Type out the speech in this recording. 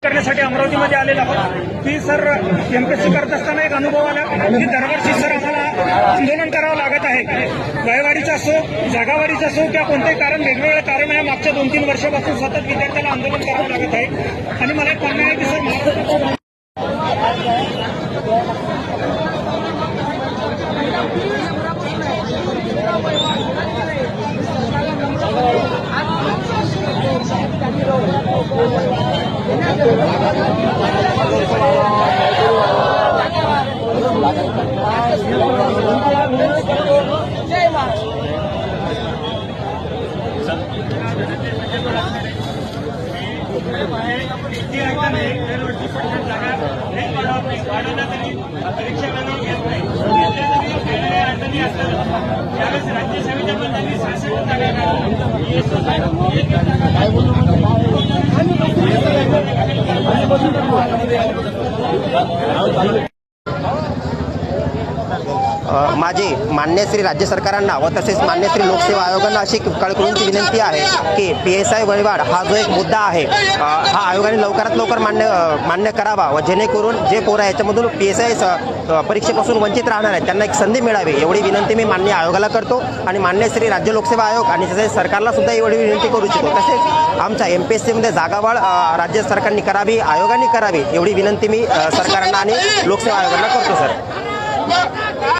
करण्यासाठी अमरावतीमध्ये आलेला आहोत की सर एमपीएससी करत असताना एक अनुभव आला की दरवर्षी सर आम्हाला आंदोलन करावं लागत आहे. वयवाढीचं असो, जागावाढीचं असो किंवा कोणतेही कारण, वेगवेगळे कारण आहे. मागच्या 2-3 वर्षापासून सतत विद्यार्थ्याला आंदोलन करावं लागत आहे. आणि मला एक म्हणणं आहे की सर परीक्षा राज्यसभेच्या बंधांनी 66 माझी मान्य श्री राज्य सरकारांना व तसेच मान्य श्री लोकसेवा आयोगांना अशी कळकळूनची विनंती आहे की PSI वयवाढ हा जो एक मुद्दा आहे हा आयोगाने लवकरात लवकर मान्य करावा व जेणेकरून जे पोरं याच्यामधून PSI परीक्षेपासून वंचित राहणार आहेत त्यांना एक संधी मिळावी एवढी विनंती मी मान्य आयोगाला करतो आणि मान्य श्री राज्य लोकसेवा आयोग आणि तसेच सरकारला सुद्धा एवढी विनंती करू इच्छितो. तसेच आमच्या MPSCमध्ये जागावाढ राज्य सरकारने करावी, आयोगाने करावी एवढी विनंती मी सरकारांना आणि लोकसेवा आयोगांना करतो. सर